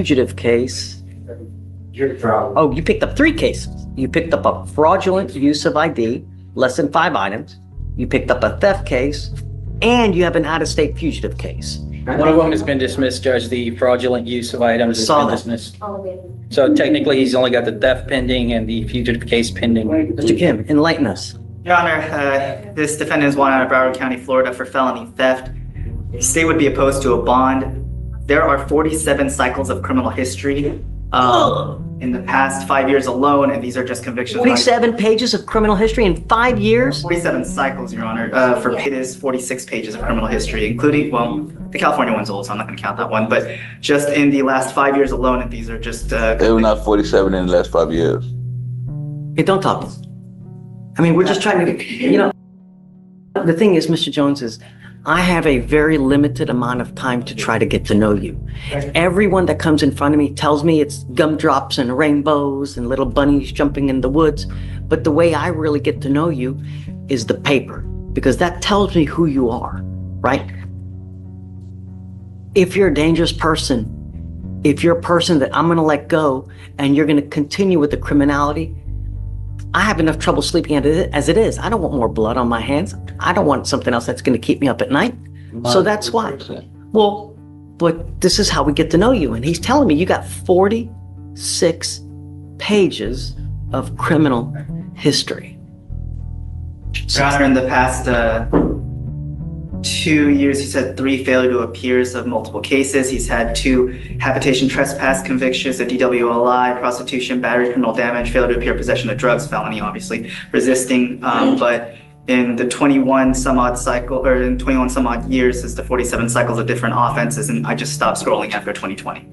fugitive case. Oh, you picked up 3 cases. You picked up a fraudulent use of ID, less than 5 items. You picked up a theft case, and you have an out-of-state fugitive case. One of them has been dismissed, Judge. The fraudulent use of items has Saw been that. dismissed. So technically, he's only got the theft pending and the fugitive case pending. Mr. Kim, enlighten us. Your Honor, this defendant is wanted out of Broward County, Florida for felony theft. The state would be opposed to a bond. There are 47 cycles of criminal history in the past 5 years alone, and these are just convictions. 47 pages of criminal history in 5 years? 47 cycles, Your Honor. For it is 46 pages of criminal history, including, well, the California one's old, so I'm not going to count that one, but just in the last 5 years alone, and these are just... They were not 47 in the last 5 years. Hey, don't talk. I mean, we're just trying to, the thing is, Mr. Jones, is I have a very limited amount of time to try to get to know you. Everyone that comes in front of me tells me it's gumdrops and rainbows and little bunnies jumping in the woods. But the way I really get to know you is the paper, because that tells me who you are, right? If you're a dangerous person, if you're a person that I'm going to let go and you're going to continue with the criminality, I have enough trouble sleeping as it is. I don't want more blood on my hands. I don't want something else that's going to keep me up at night. So that's why. Well, but this is how we get to know you. And he's telling me you got 46 pages of criminal history. Your Honor, in the past 2 years, he's had 3 failure to appears of multiple cases. He's had 2 habitation trespass convictions, a DWLI, prostitution, battery, criminal damage, failure to appear, possession of drugs, felony, obviously, resisting. But in the 21 some odd years, it's the 47 cycles of different offenses, and I just stopped scrolling after 2020.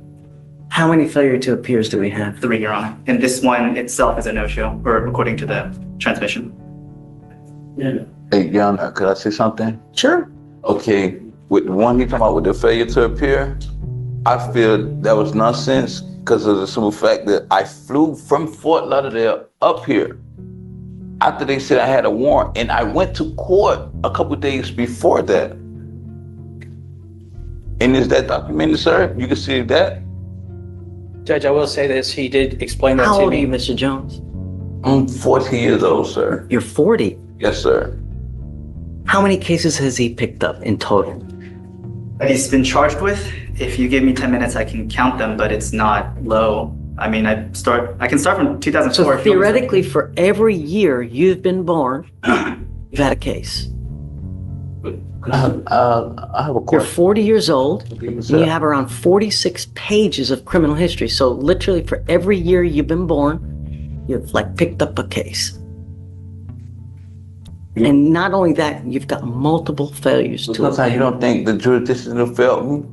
How many failure to appears do we have? 3, Your Honor. And this one itself is a no-show, or according to the transmission. Hey, John, could I say something? Sure. Okay, with the one you talking about with the failure to appear, I feel that was nonsense because of the simple fact that I flew from Fort Lauderdale up here after they said I had a warrant, and I went to court a couple of days before that. And is that documented, sir? You can see that? Judge, I will say this. He did explain that How to old are me. you, Mr. Jones? I'm 40 years old, sir. You're 40. Yes, sir. How many cases has he picked up in total? That he's been charged with. If you give me 10 minutes, I can count them, but it's not low. I mean, I can start from 2004. So theoretically, for every year you've been born, you've had a case. I have a You're question. 40 years old, and you have around 46 pages of criminal history. So literally for every year you've been born, you've picked up a case. And not only that, you've got multiple failures to Sometimes you don't think the jurisdiction will fail me?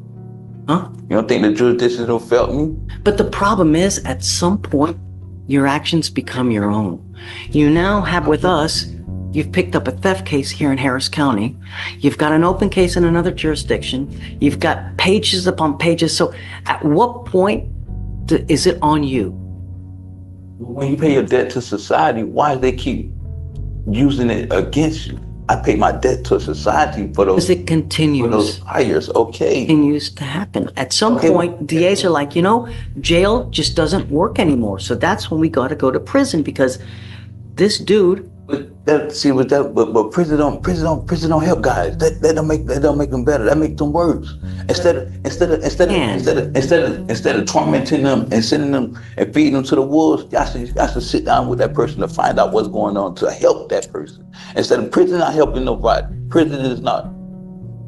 Huh? You don't think the jurisdiction will fail me? But the problem is, at some point, your actions become your own. You now have with us, you've picked up a theft case here in Harris County. You've got an open case in another jurisdiction. You've got pages upon pages. So at what point is it on you? When you pay your debt to society, why do they keep using it against you? I pay my debt to society for Because those, it continues. for those hires, okay. Continues to happen. At some Okay. point, DAs are like, jail just doesn't work anymore. So that's when we got to go to prison, because this dude. But prison don't help guys. That don't make them better. That makes them worse. Instead of tormenting them and sending them and feeding them to the wolves, you got to sit down with that person to find out what's going on to help that person. Instead of prison not helping nobody, prison is not.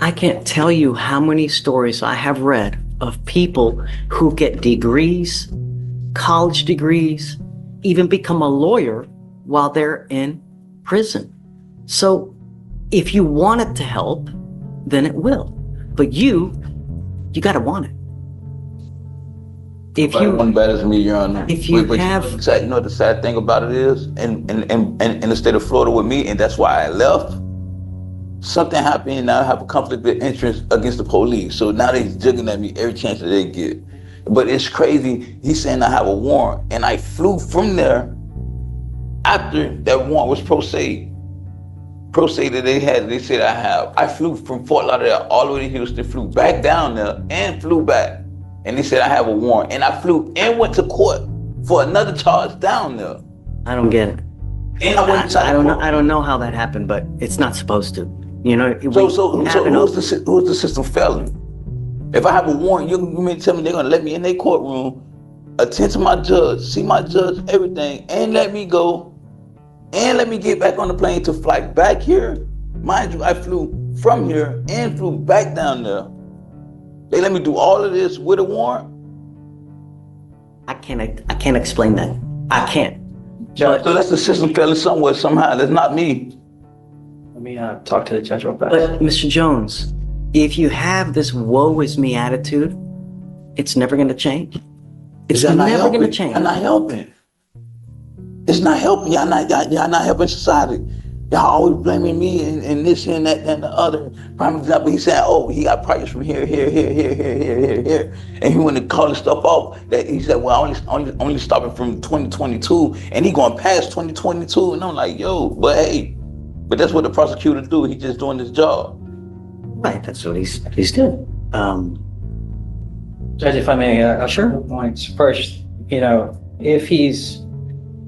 I can't tell you how many stories I have read of people who get degrees, college degrees, even become a lawyer while they're in prison. So if you want it to help, then it will. But you got to want it. If One batters me, Your Honor. If you have, you know the sad thing about it is, in the state of Florida with me, and that's why I left. Something happened, and I have a conflict of interest against the police. So now they're jigging at me every chance that they get. But it's crazy. He's saying I have a warrant, and I flew from there after that warrant was pro se that they said I have. I flew from Fort Lauderdale all the way to Houston, flew back down there, and flew back. and they said I have a warrant, and I flew and went to court for another charge down there. I don't get it. And I went inside I the don't know. court. I don't know how that happened, but it's not supposed to. You know. So who's the system failing? If I have a warrant, you mean to tell me they're gonna let me in their courtroom, attend to my judge, see my judge, everything, and let me go, and let me get back on the plane to fly back here? Mind you, I flew from here and flew back down there. They let me do all of this with a warrant? I can't explain that. I can't. Judge, So that's the system failing somewhere, somehow. That's not me. let me talk to the judge real fast. But Mr. Jones, if you have this woe is me attitude, it's never going to change. It's Y'all not never going to helping. change. Y'all not helping. It's not helping. Y'all not helping society. Y'all always blaming me and this and that and the other. Prime example, he said, oh, he got prices from here. And he went to call the stuff off. That he said, well, only stopping from 2022, and he going past 2022. And I'm like, yo, but hey, but that's what the prosecutor do. He just doing his job. Right, that's what he's doing. Judge, if I may, sure. Points. First, if he's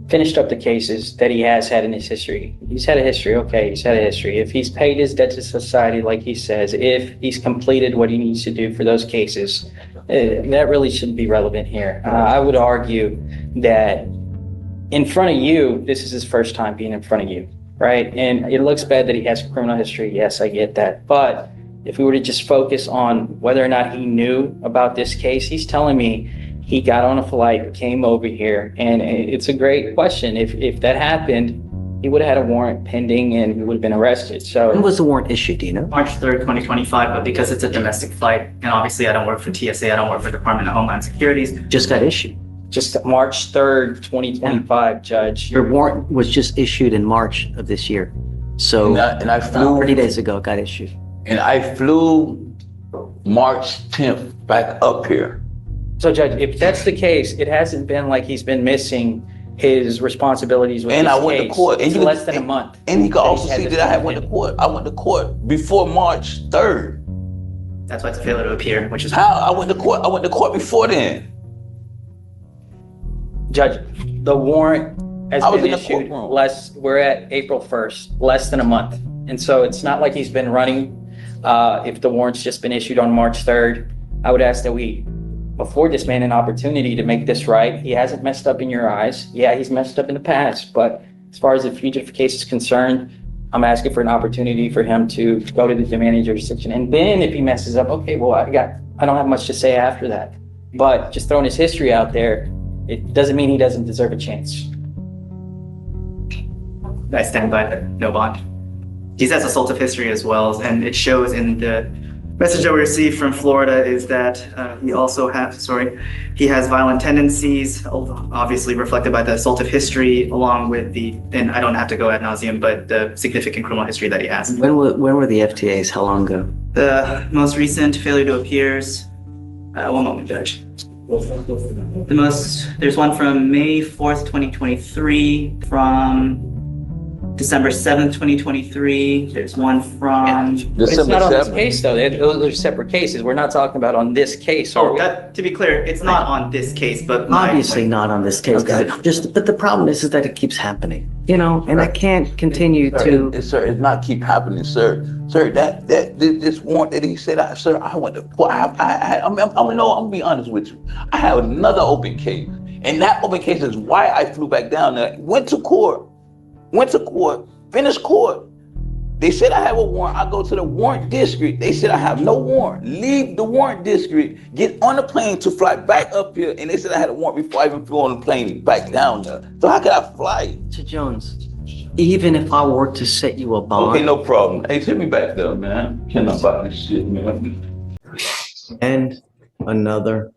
finished up the cases that he has had in his history, he's had a history, okay, he's had a history. If he's paid his debt to society, like he says, if he's completed what he needs to do for those cases, that really shouldn't be relevant here. I would argue that in front of you, this is his first time being in front of you, right? And it looks bad that he has a criminal history. Yes, I get that. But if we were to just focus on whether or not he knew about this case, he's telling me he got on a flight, came over here, and it's a great question. If that happened, he would have had a warrant pending and he would have been arrested. So When was the warrant issued, do you know? March 3rd, 2025, but because it's a domestic flight, and obviously I don't work for TSA, I don't work for Department of Homeland Security. Just got issued. just March 3rd, 2025, Judge. Your warrant was just issued in March of this year. So And I flew 30 days ago it got issued. And I flew March 10th back up here. So Judge, if that's the case, it hasn't been like he's been missing his responsibilities with And this I went case. to court. It's less than a month. And you can also he's had see this that I went to pending. court. I went to court before March 3rd. That's why it's a failure to appear, which is How? I went to court. I went to court before then. Judge, the warrant has I was been in the issued courtroom. we're at April 1st, less than a month. And so it's not like he's been running. If the warrant's just been issued on March 3rd, I would ask that we afford this man an opportunity to make this right. He hasn't messed up in your eyes. Yeah, he's messed up in the past, but as far as the fugitive case is concerned, I'm asking for an opportunity for him to go to the demanding jurisdiction. And then if he messes up, okay, well, I don't have much to say after that. But just throwing his history out there, it doesn't mean he doesn't deserve a chance. I stand by that, no bond. He has assaultive history as well, and it shows in the message that we received from Florida is that he has violent tendencies, obviously reflected by the assaultive history, along with and I don't have to go ad nauseum, but the significant criminal history that he has. When were the FTAs? How long ago? The most recent failure to appears, one moment, Judge. There's one from May 4th, 2023, from December 7th, 2023. There's one from... But it's not on this 7th. case, though. Those are separate cases. We're not talking about on this case, are we? To be clear, it's not on this case, but... Obviously not on this case. Okay. But the problem is that it keeps happening, and I can't continue to... Sir, it's not keep happening, sir. Sir, this warrant that he said, I went to court. I'm gonna be honest with you. I have another open case, and that open case is why I flew back down there. Went to court, finished court. They said I have a warrant. I go to the warrant district. They said I have no warrant. Leave the warrant district, get on the plane to fly back up here, and they said I had a warrant before I even flew on the plane back down there. So how could I fly? Mr. Jones, even if I were to set you a bond... Okay, no problem. Hey, take me back there, man. I can't about this shit, man. And another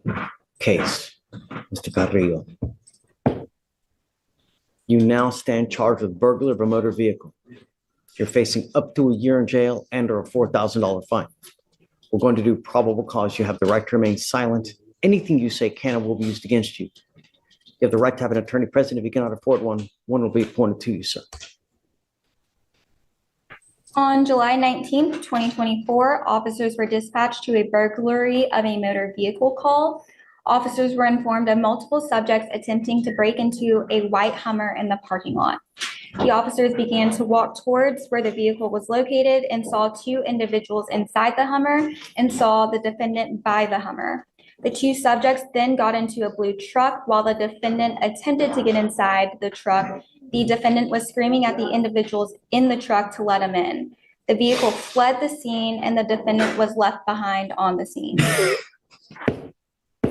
case, Mr. Carrillo. You now stand charged with burglary of a motor vehicle. You're facing up to a year in jail and or a $4,000 fine. We're going to do probable cause. You have the right to remain silent. Anything you say can and will be used against you. You have the right to have an attorney present. If you cannot afford one will be appointed to you, sir. On July 19th, 2024, officers were dispatched to a burglary of a motor vehicle call. Officers were informed of multiple subjects attempting to break into a white Hummer in the parking lot. The officers began to walk towards where the vehicle was located and saw two individuals inside the Hummer and saw the defendant by the Hummer. The two subjects then got into a blue truck while the defendant attempted to get inside the truck. The defendant was screaming at the individuals in the truck to let him in. The vehicle fled the scene and the defendant was left behind on the scene.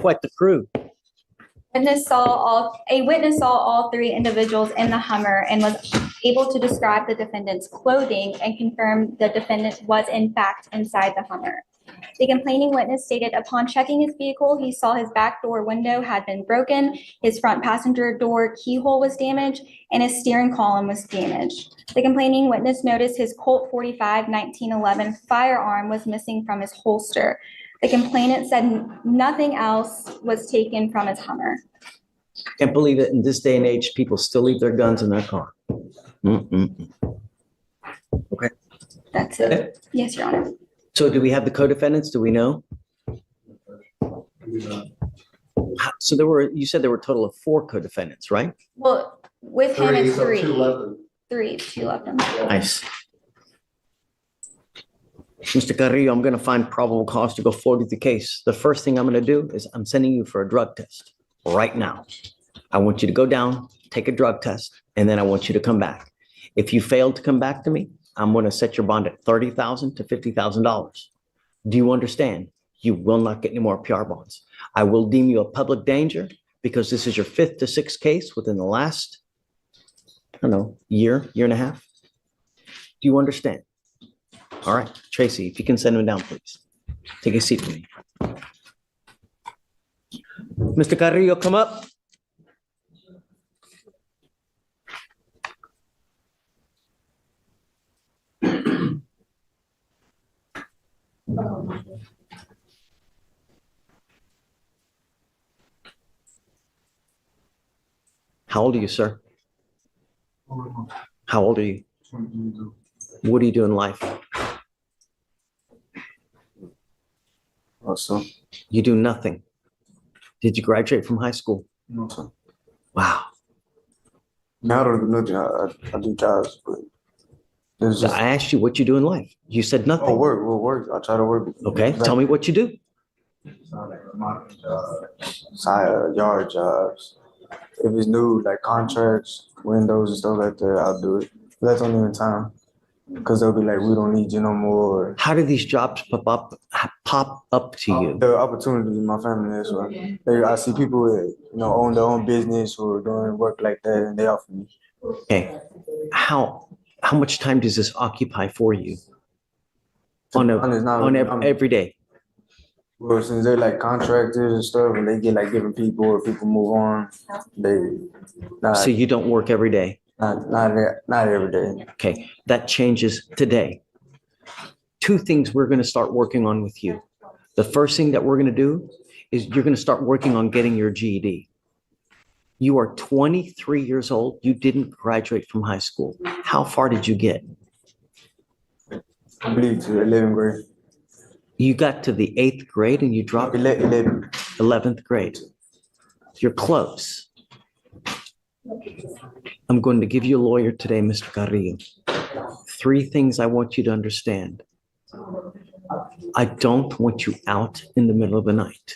Quite the crew. A witness saw all three individuals in the Hummer and was able to describe the defendant's clothing and confirm the defendant was in fact inside the Hummer. The complaining witness stated upon checking his vehicle, he saw his back door window had been broken, his front passenger door keyhole was damaged, and his steering column was damaged. The complaining witness noticed his Colt 45 1911 firearm was missing from his holster. The complainant said nothing else was taken from his Hummer. Can't believe it. In this day and age, people still leave their guns in their car. Okay. That's it. Yes, Your Honor. So do we have the co-defendants? Do we know? So you said there were a total of 4 co-defendants, right? Well, with him, it's so three. two left. Two left. Nice. Mr. Carrillo, I'm going to find probable cause to go forward with the case. The first thing I'm going to do is I'm sending you for a drug test right now. I want you to go down, take a drug test, and then I want you to come back. If you fail to come back to me, I'm going to set your bond at $30,000 to $50,000. Do you understand? You will not get any more PR bonds. I will deem you a public danger because this is your 5th to 6th case within the last, year and a half. Do you understand? All right, Tracy, if you can send him down, please. Take a seat for me. Mr. Carrillo, come up. How old are you, sir? How old are you? What do you do in life? Also, You do nothing. Did you graduate from high school? no, sir. Wow. Now I don't do nothing. I do jobs, but there's just I asked you what you do in life. You said nothing. work. I try to work. Okay, tell me what you do. Side yard jobs. If it's new, like contracts, windows and stuff like that, I'll do it. But that's only in time, because they'll be like, we don't need you no more. How do these jobs pop up to you? The opportunities in my family as well. I see people that, own their own business or doing work like that, and they offer me. Okay. How much time does this occupy for you every day? Well, since they're like contractors and stuff, and they get like different people, or people move on, So you don't work every day? not every day. Okay, that changes today. 2 things we're going to start working on with you. The first thing that we're going to do is you're going to start working on getting your GED. You are 23 years old. You didn't graduate from high school. How far did you get? I believe to 11th grade. You got to the 8th grade and you dropped 11th grade. You're close. I'm going to give you a lawyer today, Mr. Carrillo. 3 things I want you to understand. I don't want you out in the middle of the night.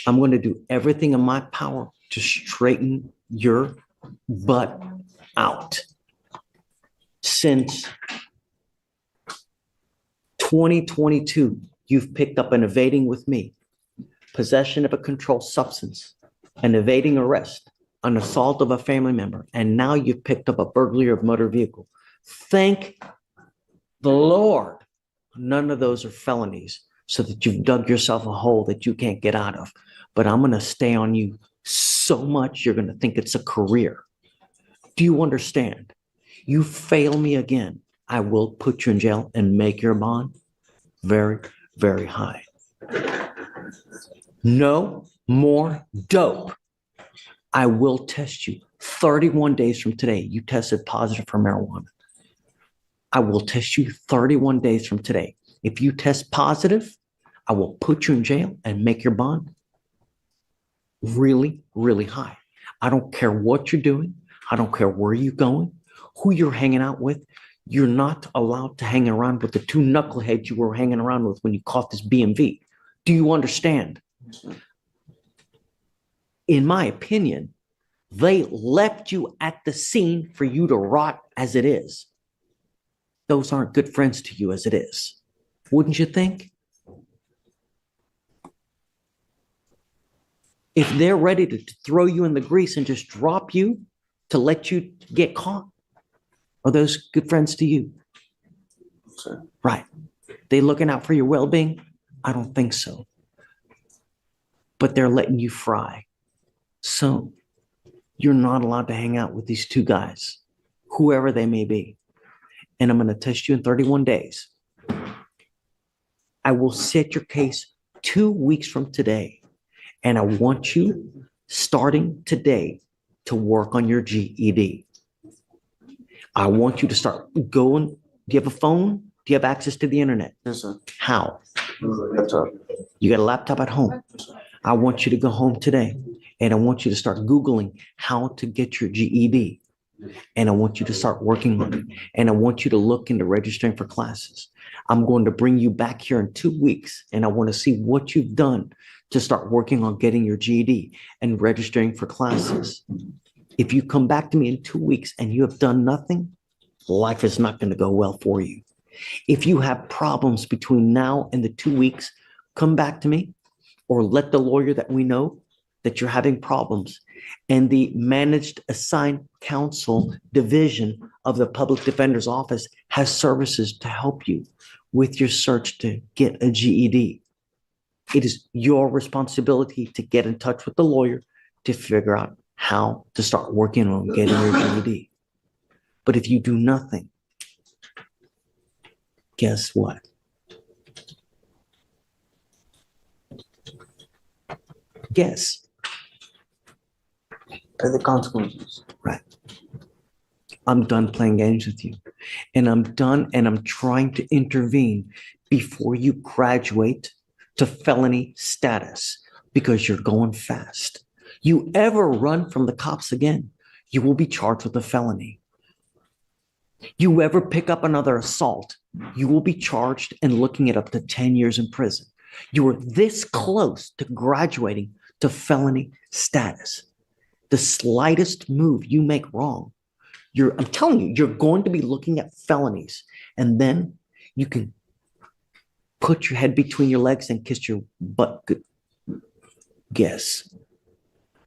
I'm going to do everything in my power to straighten your butt out. Since 2022, you've picked up an evading with me, possession of a controlled substance, an evading arrest, an assault of a family member, and now you've picked up a burglary of motor vehicle. Thank the Lord, none of those are felonies, so that you've dug yourself a hole that you can't get out of. But I'm going to stay on you so much you're going to think it's a career. Do you understand? You fail me again, I will put you in jail and make your bond very, very high. No more dope. I will test you. 31 days from today, you tested positive for marijuana. I will test you 31 days from today. If you test positive, I will put you in jail and make your bond really, really high. I don't care what you're doing. I don't care where you're going, who you're hanging out with. You're not allowed to hang around with the two knuckleheads you were hanging around with when you caught this BMV. Do you understand? In my opinion, they left you at the scene for you to rot as it is. Those aren't good friends to you as it is. Wouldn't you think? If they're ready to throw you in the grease and just drop you to let you get caught, are those good friends to you? Sure. Right. They looking out for your well-being? I don't think so. But they're letting you fry. So you're not allowed to hang out with these two guys, whoever they may be. And I'm going to test you in 31 days. I will set your case 2 weeks from today. And I want you, starting today, to work on your GED. I want you to start going. Do you have a phone? Do you have access to the internet? Yes, sir. How? Laptop. You got a laptop at home. I want you to go home today and I want you to start Googling how to get your GED. And I want you to start working on it. And I want you to look into registering for classes. I'm going to bring you back here in 2 weeks and I want to see what you've done to start working on getting your GED and registering for classes. If you come back to me in 2 weeks and you have done nothing, life is not going to go well for you. If you have problems between now and the 2 weeks, come back to me or let the lawyer that we know that you're having problems. And the managed assigned counsel division of the public defender's office has services to help you with your search to get a GED. It is your responsibility to get in touch with the lawyer to figure out how to start working on getting your GED. But if you do nothing, guess what? Guess. Pay the consequences. Right. I'm done playing games with you. And I'm done and I'm trying to intervene before you graduate to felony status because you're going fast. You ever run from the cops again, you will be charged with a felony. You ever pick up another assault, you will be charged and looking at up to 10 years in prison. You are this close to graduating to felony status. The slightest move you make wrong, I'm telling you, you're going to be looking at felonies. And then you can put your head between your legs and kiss your butt. Good. Guess.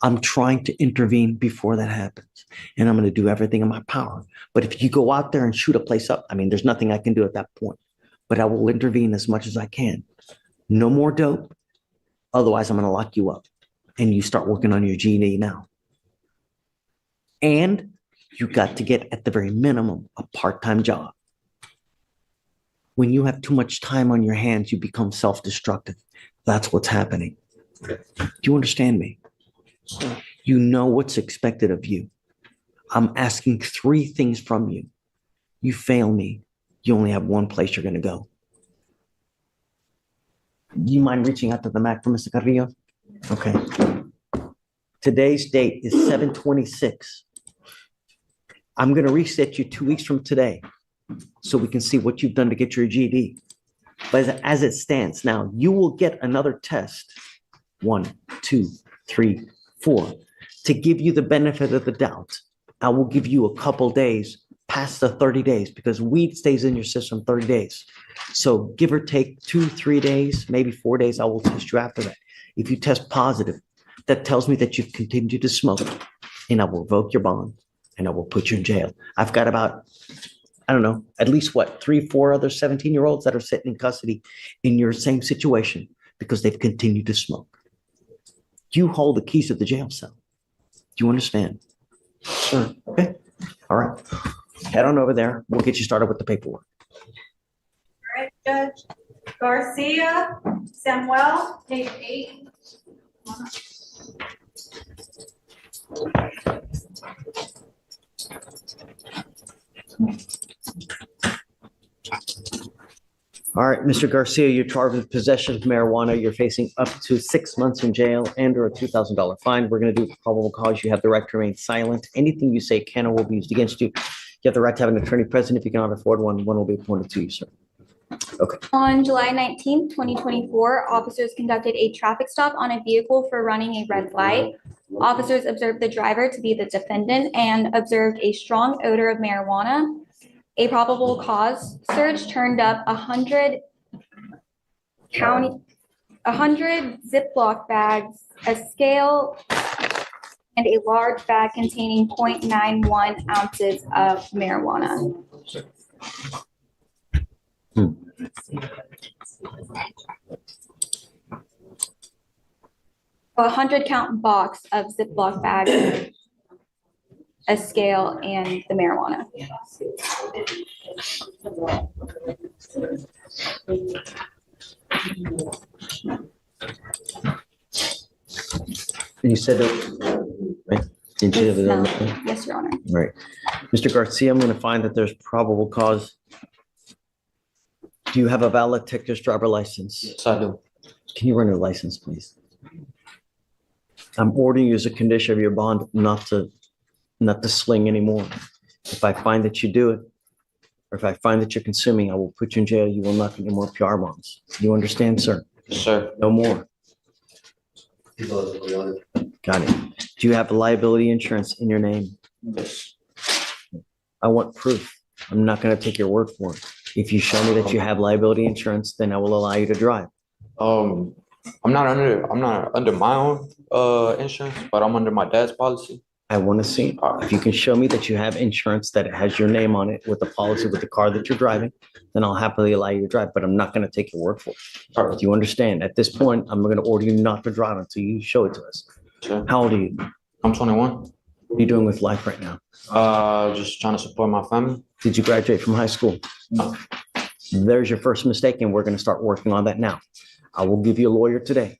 I'm trying to intervene before that happens. And I'm going to do everything in my power. But if you go out there and shoot a place up, I mean, there's nothing I can do at that point. But I will intervene as much as I can. No more dope. Otherwise, I'm going to lock you up. And you start working on your GED now. And you got to get, at the very minimum, a part-time job. When you have too much time on your hands, you become self-destructive. That's what's happening. Do you understand me? You know what's expected of you. I'm asking 3 things from you. You fail me, you only have one place you're going to go. Do you mind reaching out to the Mac for Mr. Carrillo? Okay. Today's date is 7/26. I'm going to reset you 2 weeks from today so we can see what you've done to get your GED. But as it stands now, you will get another test, 1, 2, 3, 4, to give you the benefit of the doubt. I will give you a couple days past the 30 days because weed stays in your system 30 days. So give or take 2, 3 days, maybe 4 days, I will test you after that. If you test positive, that tells me that you've continued to smoke and I will revoke your bond and I will put you in jail. I've got about, I don't know, at least 3, 4 other 17-year-olds that are sitting in custody in your same situation because they've continued to smoke. You hold the keys to the jail cell. Do you understand? Sure. Okay. All right. Head on over there. We'll get you started with the paperwork. All right, Judge Garcia, Samuel, page 8. All right, Mr. Garcia, you're charged with possession of marijuana. You're facing up to 6 months in jail and or a $2,000 fine. We're going to do probable cause. You have the right to remain silent. Anything you say can or will be used against you. You have the right to have an attorney present. If you cannot afford one, one will be appointed to you, sir. On July 19th, 2024, officers conducted a traffic stop on a vehicle for running a red light. Officers observed the driver to be the defendant and observed a strong odor of marijuana. A probable cause search turned up 100 Ziploc bags, a scale, and a large bag containing 0.91 ounces of marijuana. 100-count box of Ziploc bags, a scale, and the marijuana. You said that, right? Didn't you have it on the thing? Yes, Your Honor. Right. Mr. Garcia, I'm going to find that there's probable cause. Do you have a valid Texas driver license? Yes, I do. Can you run your license, please? I'm ordering you as a condition of your bond not to sling anymore. If I find that you do it, or if I find that you're consuming, I will put you in jail. You will not get any more PR bonds. You understand, sir? Yes, sir. No more. Got it. Do you have liability insurance in your name? Yes. I want proof. I'm not going to take your word for it. If you show me that you have liability insurance, then I will allow you to drive. I'm not under my own insurance, but I'm under my dad's policy. I want to see if you can show me that you have insurance that has your name on it with the policy with the car that you're driving, then I'll happily allow you to drive, but I'm not going to take your word for it. Do you understand? At this point, I'm going to order you not to drive until you show it to us. Sure. How old are you? I'm 21. What are you doing with life right now? Just trying to support my family. Did you graduate from high school? No. There's your first mistake, and we're going to start working on that now. I will give you a lawyer today.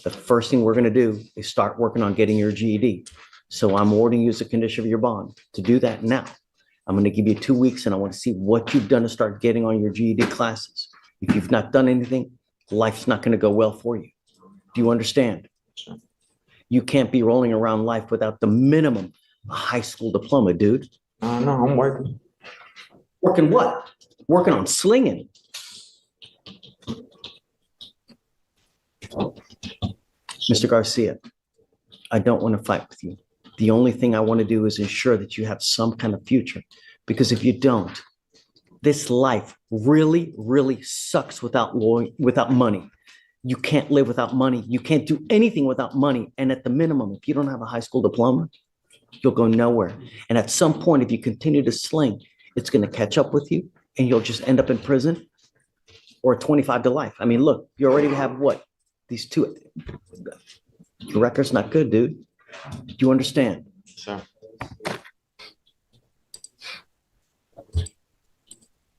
The first thing we're going to do is start working on getting your GED. So I'm ordering you as a condition of your bond to do that now. I'm going to give you 2 weeks, and I want to see what you've done to start getting on your GED classes. If you've not done anything, life's not going to go well for you. Do you understand? Sure. You can't be rolling around life without the minimum a high school diploma, dude. No, I'm working. Working what? Working on slinging. Mr. Garcia, I don't want to fight with you. The only thing I want to do is ensure that you have some kind of future. Because if you don't, this life really, really sucks without money. You can't live without money. You can't do anything without money. And at the minimum, if you don't have a high school diploma, you'll go nowhere. And at some point, if you continue to sling, it's going to catch up with you and you'll just end up in prison or 25 to life. I mean, look, you already have what? These two. Your record's not good, dude. Do you understand? Sure.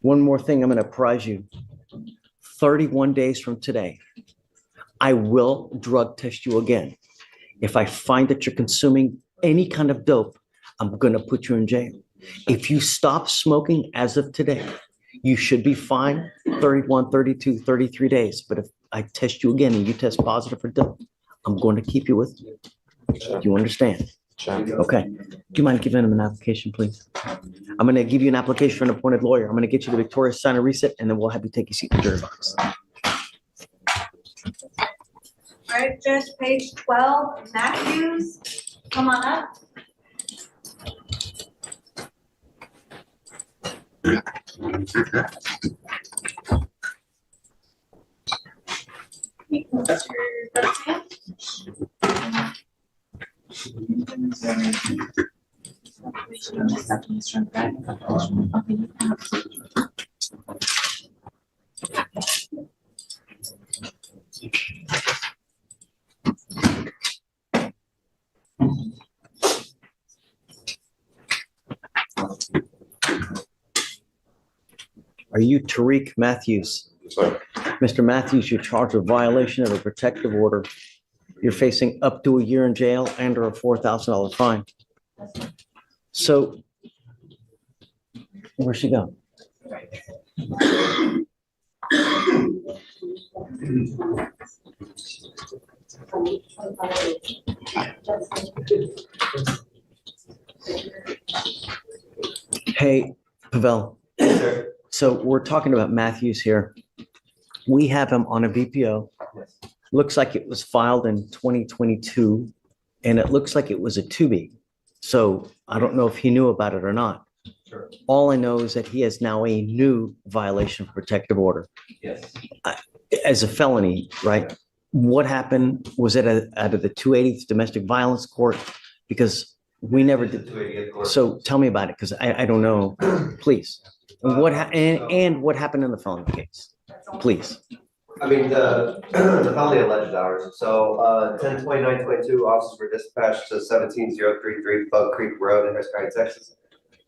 One more thing I'm going to apprise you. 31 days from today, I will drug test you again. If I find that you're consuming any kind of dope, I'm going to put you in jail. If you stop smoking as of today, you should be fine 31, 32, 33 days. But if I test you again and you test positive for dope, I'm going to keep you with me. Sure. Do you understand? Sure. Okay. Do you mind giving him an application, please? I'm going to give you an application for an appointed lawyer. I'm going to get you the Victoria sign and reset, and then we'll have you take your seat in the jury box. All right, Judge, page 12, Matthews, come on up. Are you Tariq Matthews? Sir. Mr. Matthews, you're charged with violation of a protective order. You're facing up to a year in jail and or a $4,000 fine. So, where'd she go? Hey, Pavel. So we're talking about Matthews here. We have him on a VPO. Looks like it was filed in 2022, and it looks like it was a 2B. So I don't know if he knew about it or not. Sure. All I know is that he has now a new violation of protective order Yes. as a felony, right? What happened? Was it out of the 280th domestic violence court? Because we never did. So tell me about it, because I don't know, please. And what happened in the felony case? Please. I mean, the felony alleged hours. So, 10/29/22, officers were dispatched to 17033 Bug Creek Road in Harris County, Texas.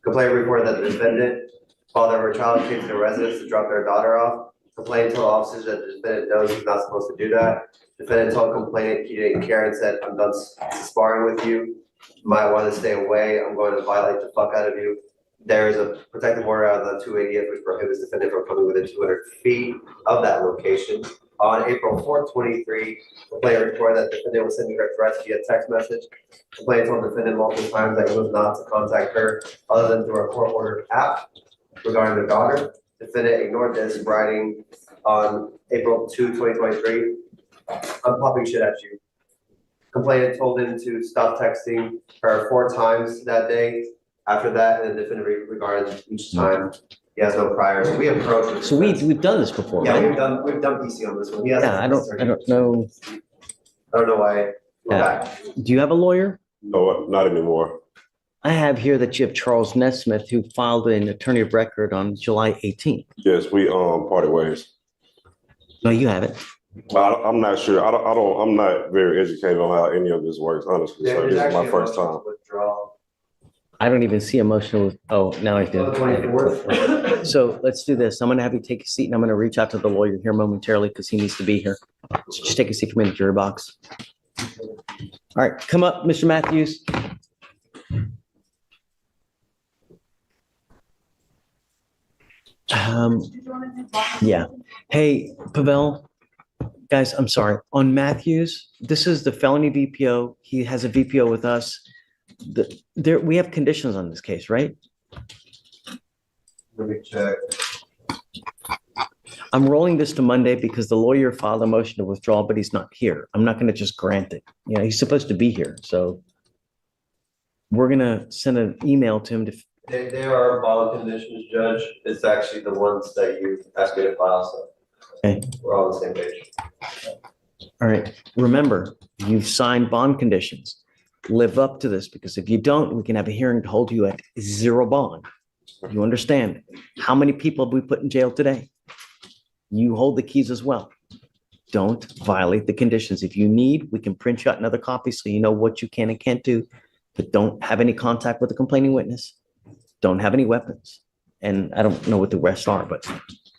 Complaint reported that the defendant, while their child came to the residence to drop their daughter off, complained told officers that the defendant knows he's not supposed to do that. Defendant told complainant he didn't care and said, "I'm done sparring with you. You might want to stay away. I'm going to violate the fuck out of you." There is a protective order out of the 280th which prohibits defendant from coming within 200 feet of that location. On April 4th, 23, complainant reported that the defendant was sending her threats via text message. Complainant told the defendant multiple times that he was not to contact her other than through a court-ordered app regarding the daughter. Defendant ignored this, writing on April 2, 2023, "I'm popping shit at you." Complainant told him to stop texting her 4 times that day. After that, and the defendant regarded each time he has no priors. We approached. So we've done this before, Yeah, right? we've done PC on this one. He has. Yeah, I don't know. I don't know why. We're Yeah. back. Do you have a lawyer? No, not anymore. I have here that you have Charles Nesmith, who filed an attorney of record on July 18th. Yes, we parted ways. No, you have it. But I'm not sure. I'm not very educated on how any of this works, honestly. So There's this is actually my a first motion time. to withdraw. I don't even see a motion. Oh, now I do. On the 24th. So let's do this. I'm going to have you take a seat, and I'm going to reach out to the lawyer here momentarily because he needs to be here. So just take a seat for me in the jury box. All right, come up, Mr. Matthews. Yeah. Hey, Pavel. Guys, I'm sorry. On Matthews, this is the felony VPO. He has a VPO with us. We have conditions on this case, right? Let me check. I'm rolling this to Monday because the lawyer filed a motion to withdraw, but he's not here. I'm not going to just grant it. You know, he's supposed to be here. So we're going to send an email to him to. They are bond conditions, Judge. It's actually the ones that you asked me to file, so. Okay. We're all on the same page. All right. Remember, you've signed bond conditions. Live up to this, because if you don't, we can have a hearing to hold you at 0 bond. You understand? How many people have we put in jail today? You hold the keys as well. Don't violate the conditions. If you need, we can print you out another copy so you know what you can and can't do, but don't have any contact with the complaining witness. Don't have any weapons. And I don't know what the rest are, but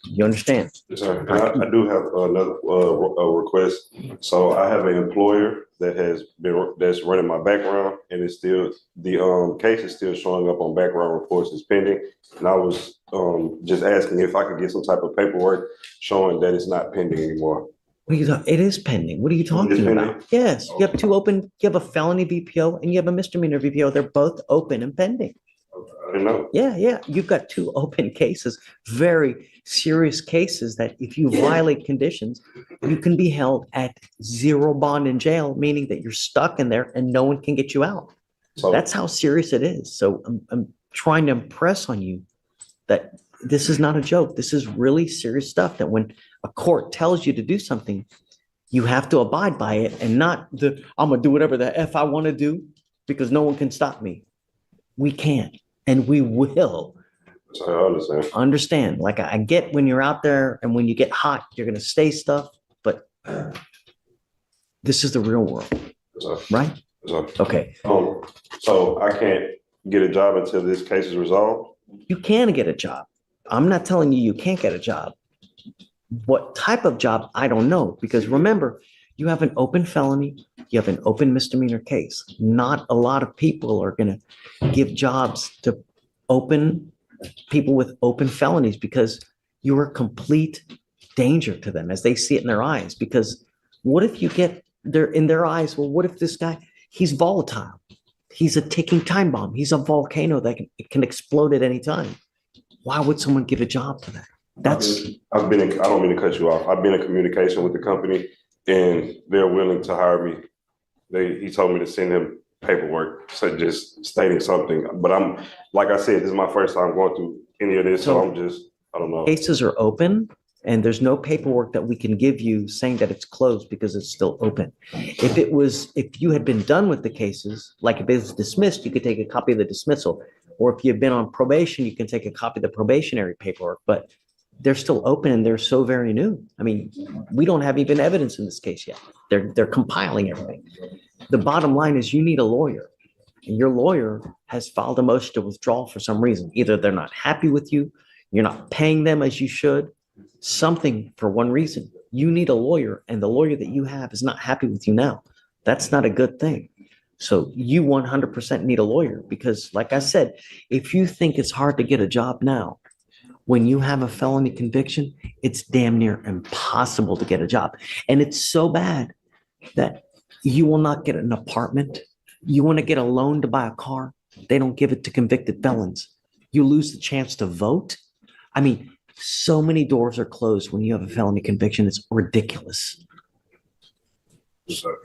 you understand? Yes, sir. And I do have another request. So I have an employer that's running my background, and it's still the case is still showing up on background reports as pending. And I was just asking if I could get some type of paperwork showing that it's not pending anymore. What are you talking? It is pending. What are you talking pending? about? Yes, you have 2 open. You have a felony VPO and you have a misdemeanor VPO. They're both open and pending. I didn't know. Yeah. You've got 2 open cases, very serious cases that if you violate conditions, you can be held at 0 bond in jail, meaning that you're stuck in there and no one can get you out. So That's how serious it is. So I'm trying to impress on you that this is not a joke. This is really serious stuff, that when a court tells you to do something, you have to abide by it, and not I'm going to do whatever the F I want to do because no one can stop me. We can't. And we will. I understand. Understand. Like, I get when you're out there and when you get hot, you're going to say stuff, but this is the real world, right? Okay. So I can't get a job until this case is resolved? You can get a job. I'm not telling you can't get a job. What type of job, I don't know. Because remember, you have an open felony, you have an open misdemeanor case. Not a lot of people are going to give jobs to open people with open felonies because you're a complete danger to them as they see it in their eyes. Because what if you get in their eyes, well, what if this guy, he's volatile. He's a ticking time bomb. He's a volcano that can explode at any time. Why would someone give a job to that? I don't mean to cut you off. I've been in communication with the company and they're willing to hire me. He told me to send him paperwork, so just stating something. But like I said, this is my first time going through any of this, so I don't know. Cases are open and there's no paperwork that we can give you saying that it's closed because it's still open. If you had been done with the cases, like if it was dismissed, you could take a copy of the dismissal. Or if you've been on probation, you can take a copy of the probationary paperwork, but they're still open and they're so very new. I mean, we don't have even evidence in this case yet. They're compiling everything. The bottom line is you need a lawyer, and your lawyer has filed a motion to withdraw for some reason. Either they're not happy with you, you're not paying them as you should, something for one reason. You need a lawyer, and the lawyer that you have is not happy with you now. That's not a good thing. So you 100% need a lawyer because, like I said, if you think it's hard to get a job now, when you have a felony conviction, it's damn near impossible to get a job. And it's so bad that you will not get an apartment. You want to get a loan to buy a car. They don't give it to convicted felons. You lose the chance to vote. I mean, so many doors are closed when you have a felony conviction. It's ridiculous.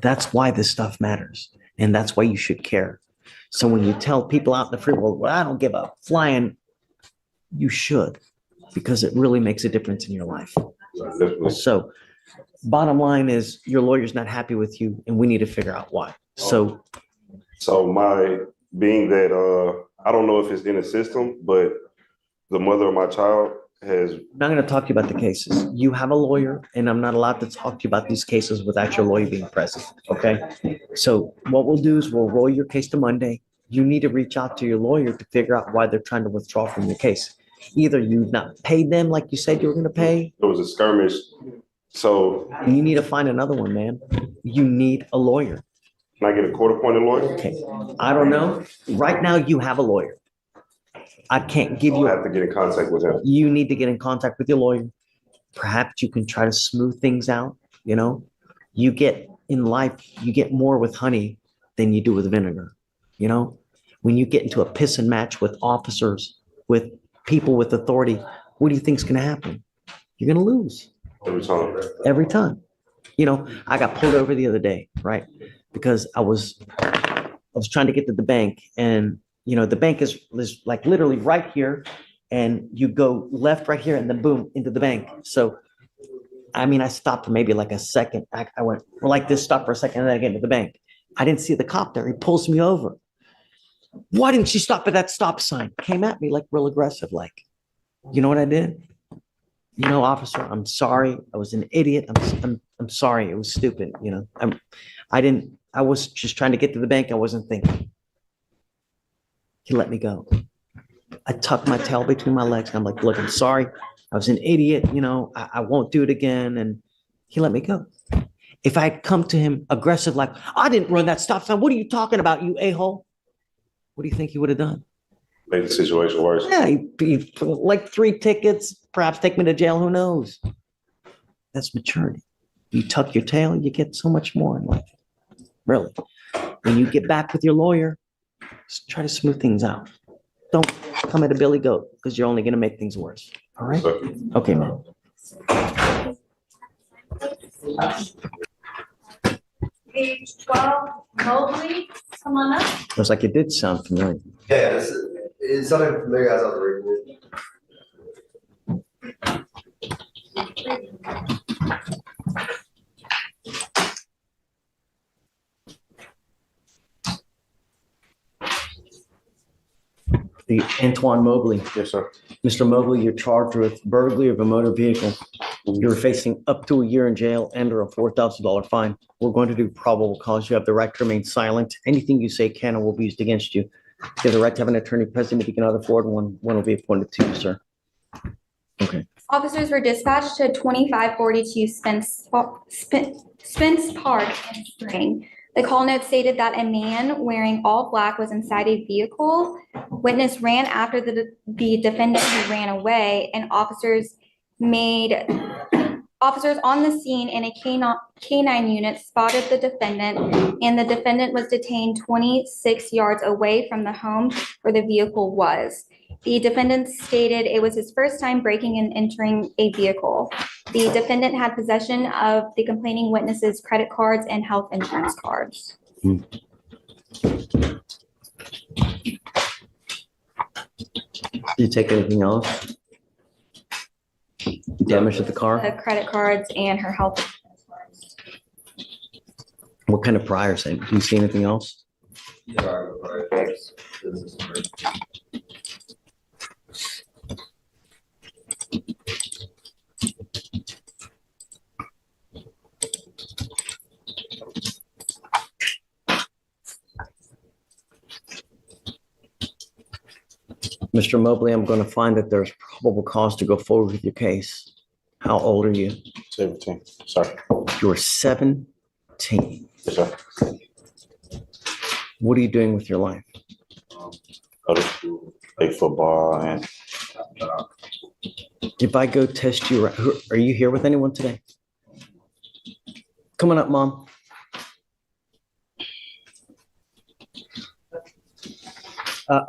That's why this stuff matters. And that's why you should care. So when you tell people out in the free world, well, I don't give a flying, you should, because it really makes a difference in your life. So bottom line is your lawyer's not happy with you and we need to figure out why. So my being that I don't know if it's in the system, but the mother of my child has. I'm not going to talk to you about the cases. You have a lawyer, and I'm not allowed to talk to you about these cases without your lawyer being present. Okay. So what we'll do is we'll roll your case to Monday. You need to reach out to your lawyer to figure out why they're trying to withdraw from your case. Either you've not paid them like you said you were going to pay. There was a skirmish. So you need to find another one, man. You need a lawyer. Can I get a court-appointed lawyer? Okay. I don't know. Right now, you have a lawyer. I can't give you. I have to get in contact with him. You need to get in contact with your lawyer. Perhaps you can try to smooth things out. You know, you get in life, you get more with honey than you do with vinegar. You know, when you get into a pissing match with officers, with people with authority, what do you think's going to happen? You're going to lose. Every time. Every time. You know, I got pulled over the other day, right? Because I was trying to get to the bank, and you know, the bank is like literally right here, and you go left right here and then boom into the bank. So, I mean, I stopped for maybe like a second. I went like this, stop for a second, and then I get into the bank. I didn't see the cop there. He pulls me over. Why didn't you stop at that stop sign? Came at me like real aggressive, like, you know what I did? You know, officer, I'm sorry. I was an idiot. I'm sorry. It was stupid. You know, I was just trying to get to the bank. I wasn't thinking. He let me go. I tucked my tail between my legs. And I'm like, look, I'm sorry. I was an idiot. You know, I won't do it again. And he let me go. If I had come to him aggressive, like, I didn't run that stop sign. What are you talking about, you a-hole? What do you think he would have done? Made the situation worse. Yeah, he like 3 tickets, perhaps take me to jail. Who knows? That's maturity. You tuck your tail, you get so much more in life. Really. When you get back with your lawyer, just try to smooth things out. Don't come at a billy goat because you're only going to make things worse. All right? Okay, man. Page 12, Mobley, come on up. It was like it did sound familiar. Yeah, it's something familiar as I was reading it. The Antoine Mobley. Yes, sir. Mr. Mobley, you're charged with burglary of a motor vehicle. You're facing up to a year in jail and or a $4,000 fine. We're going to do probable cause. You have the right to remain silent. Anything you say can or will be used against you. You have the right to have an attorney present if you can either afford one. One will be appointed to you, sir. Okay. Officers were dispatched to 2542 Spence Park in Spring. The call note stated that a man wearing all black was inside a vehicle. Witness ran after the defendant who ran away, and officers made Officers on the scene in a canine unit spotted the defendant, and the defendant was detained 26 yards away from the home where the vehicle was. The defendant stated it was his first time breaking and entering a vehicle. The defendant had possession of the complaining witness's credit cards and health insurance cards. Did you take anything else? Damage to the car? The credit cards and her health insurance cards. What kind of priors? Do you see anything else? Mr. Mobley, I'm going to find that there's probable cause to go forward with your case. How old are you? 17. Sorry. You're 17. Yes, sir. What are you doing with your life? Go to school, play football, and If I go test you, are you here with anyone today? Come on up, Mom.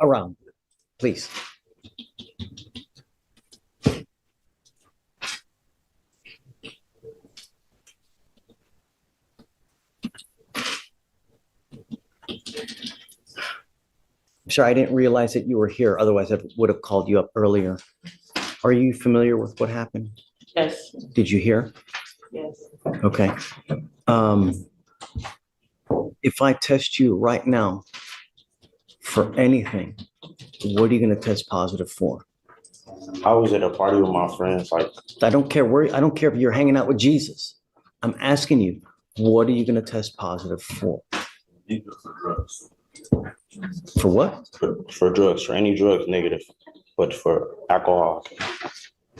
Around, please. Sorry, I didn't realize that you were here. Otherwise, I would have called you up earlier. Are you familiar with what happened? Yes, Did you hear? yes. Okay. If I test you right now for anything, what are you going to test positive for? I was at a party with my friends. Like, I don't care where, I don't care if you're hanging out with Jesus. I'm asking you, what are you going to test positive for? for drugs. For what? For drugs, for any drugs, negative. But for alcohol,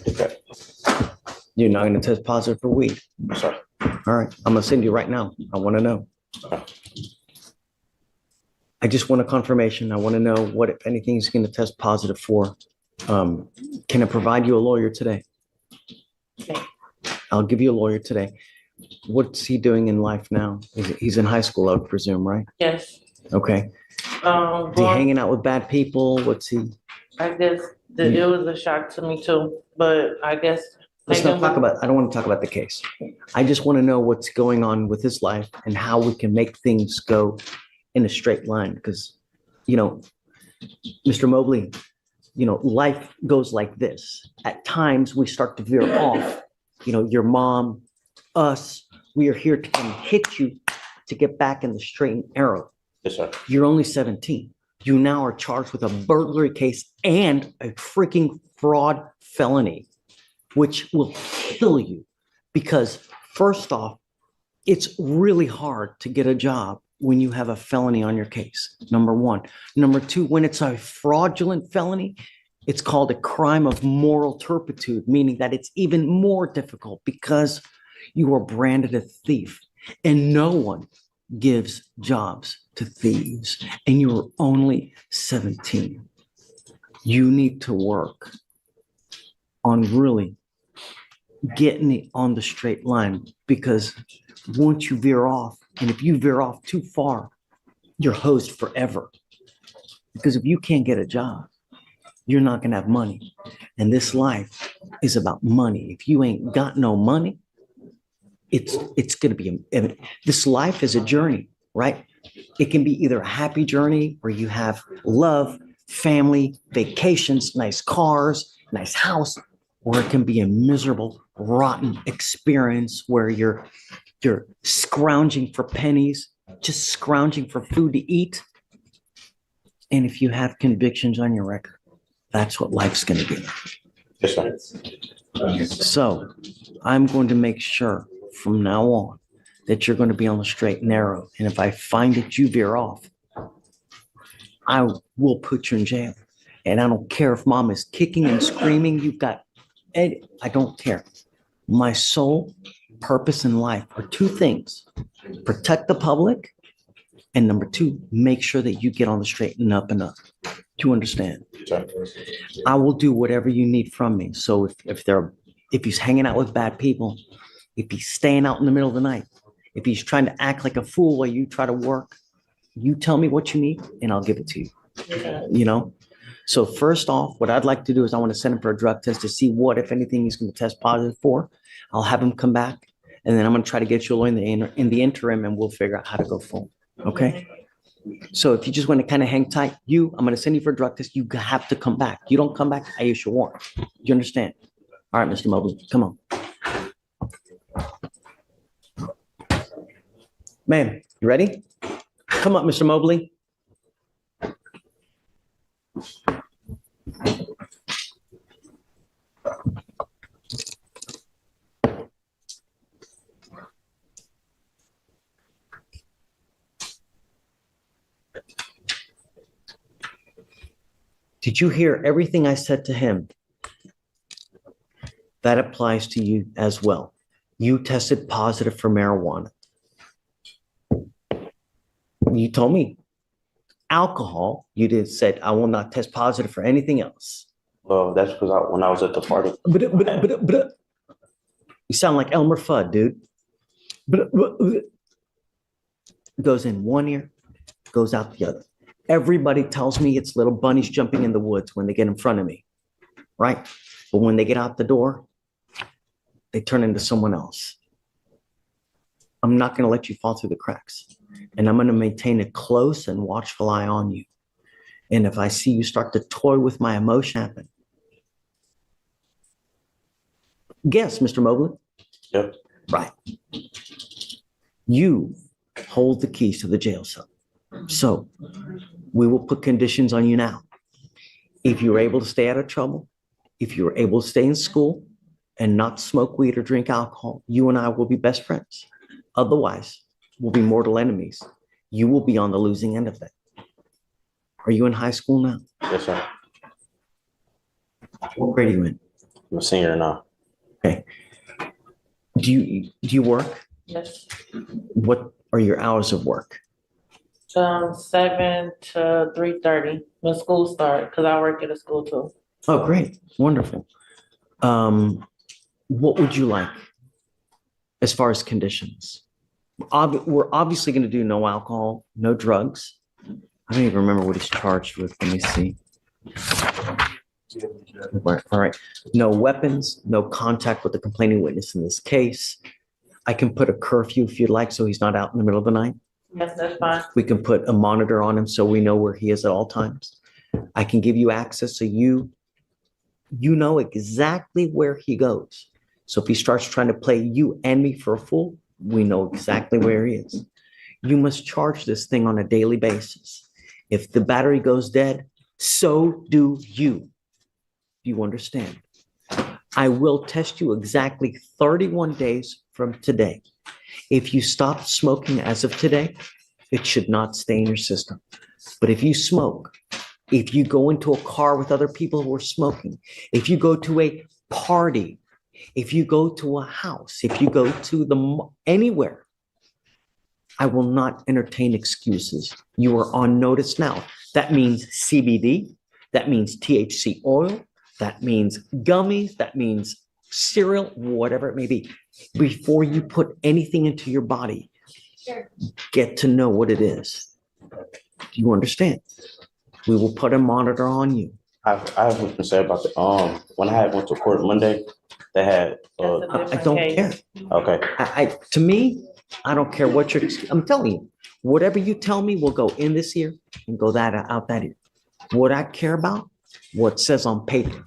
okay. You're not going to test positive for weed. Sorry. All right. I'm going to send you right now. I want to know. Okay. I just want a confirmation. I want to know what, if anything, is going to test positive for. Can I provide you a lawyer today? Okay. I'll give you a lawyer today. What's he doing in life now? He's in high school, I would presume, right? Yes. Okay. Is he Going, hanging out with bad people? What's he? I guess it was a shock to me too, but I guess. Let's not talk about, I don't want to talk about the case. I just want to know what's going on with his life and how we can make things go in a straight line. Because, you know, Mr. Mobley, you know, life goes like this. At times we start to veer off. You know, your mom, us, we are here to come hit you to get back in the straight and narrow. Yes, sir. You're only 17. You now are charged with a burglary case and a freaking fraud felony, which will kill you. Because first off, it's really hard to get a job when you have a felony on your case, number one. Number two, when it's a fraudulent felony, it's called a crime of moral turpitude, meaning that it's even more difficult because you are branded a thief. And no one gives jobs to thieves, and you're only 17. You need to work on really getting it on the straight line, because once you veer off, and if you veer off too far, you're hosed forever. Because if you can't get a job, you're not going to have money. And this life is about money. If you ain't got no money, it's going to be, this life is a journey, right? It can be either a happy journey where you have love, family, vacations, nice cars, nice house, or it can be a miserable, rotten experience where you're scrounging for pennies, just scrounging for food to eat. And if you have convictions on your record, that's what life's going to be. Yes, sir. So I'm going to make sure from now on that you're going to be on the straight and narrow. And if I find that you veer off, I will put you in jail. And I don't care if mom is kicking and screaming. You've got, I don't care. My sole purpose in life are two things: protect the public, and number two, make sure that you get on the straight and up and up. Do you understand? Sir. I will do whatever you need from me. So if there are if he's hanging out with bad people, if he's staying out in the middle of the night, if he's trying to act like a fool while you try to work, you tell me what you need and I'll give it to you. You know? So first off, what I'd like to do is I want to send him for a drug test to see what, if anything, he's going to test positive for. I'll have him come back and then I'm going to try to get you a lawyer in the interim and we'll figure out how to go forward. Okay? So if you just want to kind of hang tight, I'm going to send you for a drug test. You have to come back. You don't come back, I issue a warrant. You understand? All right, Mr. Mobley, come on. Ma'am, you ready? Come up, Mr. Mobley. Did you hear everything I said to him? That applies to you as well. You tested positive for marijuana. You told me alcohol, you did said, I will not test positive for anything else. Well, that's because when I was at the party. You sound like Elmer Fudd, dude. Goes in one ear, goes out the other. Everybody tells me it's little bunnies jumping in the woods when they get in front of me, right? But when they get out the door, they turn into someone else. I'm not going to let you fall through the cracks. And I'm going to maintain a close and watchful eye on you. And if I see you start to toy with my emotion, happen. Guess, Mr. Mobley. Yep. Right. You hold the keys to the jail cell. So we will put conditions on you now. If you're able to stay out of trouble, if you're able to stay in school and not smoke weed or drink alcohol, you and I will be best friends. Otherwise, we'll be mortal enemies. You will be on the losing end of that. Are you in high school now? Yes, sir. What grade are you in? I'm a senior now. Okay. Do you work? Yes. What are your hours of work? 7 to 3:30 when school starts, because I work at a school too. Oh, great. Wonderful. What would you like as far as conditions? We're obviously going to do no alcohol, no drugs. I don't even remember what he's charged with. Let me see. All right. No weapons, no contact with the complaining witness in this case. I can put a curfew if you'd like, so he's not out in the middle of the night. Yes, that's fine. We can put a monitor on him so we know where he is at all times. I can give you access so you know exactly where he goes. So if he starts trying to play you and me for a fool, we know exactly where he is. You must charge this thing on a daily basis. If the battery goes dead, so do you. Do you understand? I will test you exactly 31 days from today. If you stop smoking as of today, it should not stay in your system. But if you smoke, if you go into a car with other people who are smoking, if you go to a party, if you go to a house, if you go to anywhere, I will not entertain excuses. You are on notice now. That means CBD. That means THC oil. That means gummies. That means cereal, whatever it may be. Before you put anything into your body, get to know what it is. Do you understand? We will put a monitor on you. I have something to say about the when I went to court Monday, they had I don't care. Okay. To me, I don't care what I'm telling you. Whatever you tell me will go in this ear and go out that ear. What I care about, what says on paper.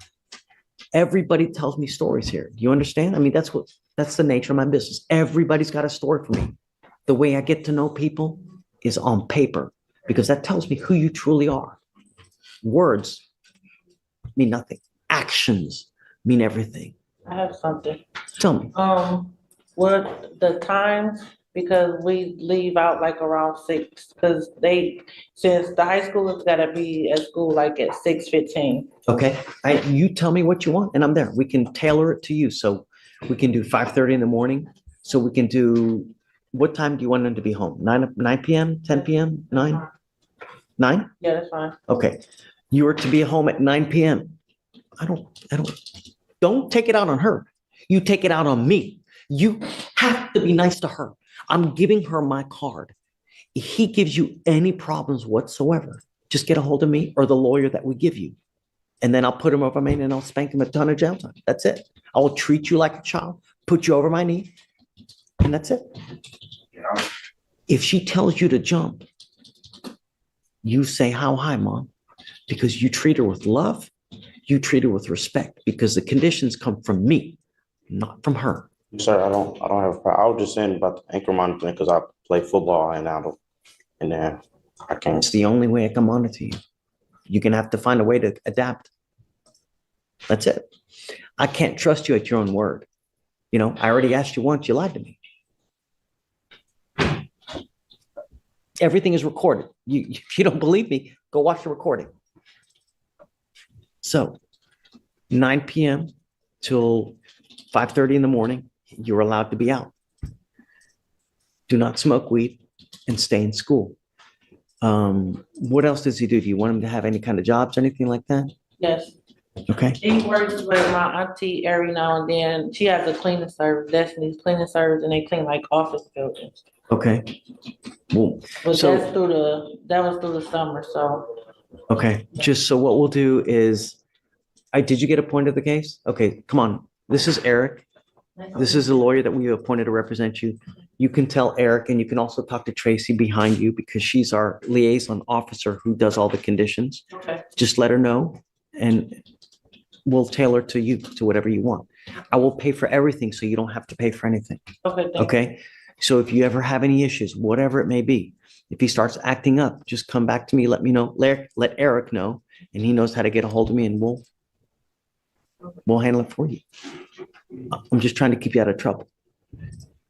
Everybody tells me stories here. Do you understand? I mean, that's the nature of my business. Everybody's got a story for me. The way I get to know people is on paper because that tells me who you truly are. Words mean nothing. Actions mean everything. I have something. Tell me. What the time, because we leave out like around 6, because since the high schoolers gotta be at school like at 6:15. Okay. You tell me what you want and I'm there. We can tailor it to you. So we can do 5:30 in the morning. So we can do, what time do you want them to be home? 9 p.m., 10 p.m., 9? 9? Yeah, that's fine. Okay. You are to be home at 9 p.m. Don't take it out on her. You take it out on me. You have to be nice to her. I'm giving her my card. If he gives you any problems whatsoever, just get a hold of me or the lawyer that we give you. And then I'll put him over my knee and I'll spank him a ton of jail time. That's it. I will treat you like a child, put you over my knee, and that's it. If she tells you to jump, you say, how high, Mom? Because you treat her with love, you treat her with respect, because the conditions come from me, not from her. Sir, I don't have a problem. I was just saying about the ankle monitoring because I play football and I don't, and then I can't. It's the only way I can monitor you. You're going to have to find a way to adapt. That's it. I can't trust you at your own word. You know, I already asked you once, you lied to me. Everything is recorded. If you don't believe me, go watch the recording. So 9 p.m. till 5:30 in the morning, you're allowed to be out. Do not smoke weed and stay in school. What else does he do? Do you want him to have any kind of jobs, anything like that? Yes. Okay. He works with my auntie every now and then. She has a cleaning service, Destiny's cleaning service, and they clean like office buildings. Okay. Well, But so, that was through the summer, so. okay. Just so what we'll do is, did you get appointed the case? Okay, come on. This is Eric. This is the lawyer that we appointed to represent you. You can tell Eric, and you can also talk to Tracy behind you because she's our liaison officer who does all the conditions. Okay. Just let her know and we'll tailor to you, to whatever you want. I will pay for everything so you don't have to pay for anything. Okay. Thank you. Okay? So if you ever have any issues, whatever it may be, if he starts acting up, just come back to me, let me know, let Eric know, and he knows how to get a hold of me and we'll handle it for you. I'm just trying to keep you out of trouble.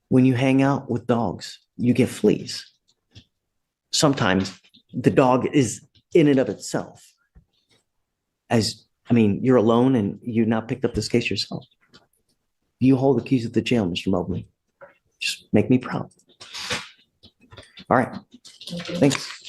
When you hang out with dogs, you get fleas. Sometimes the dog is in and of itself. You're alone and you now picked up this case yourself. You hold the keys of the jail, Mr. Mobley. Just make me proud. All right. Thanks.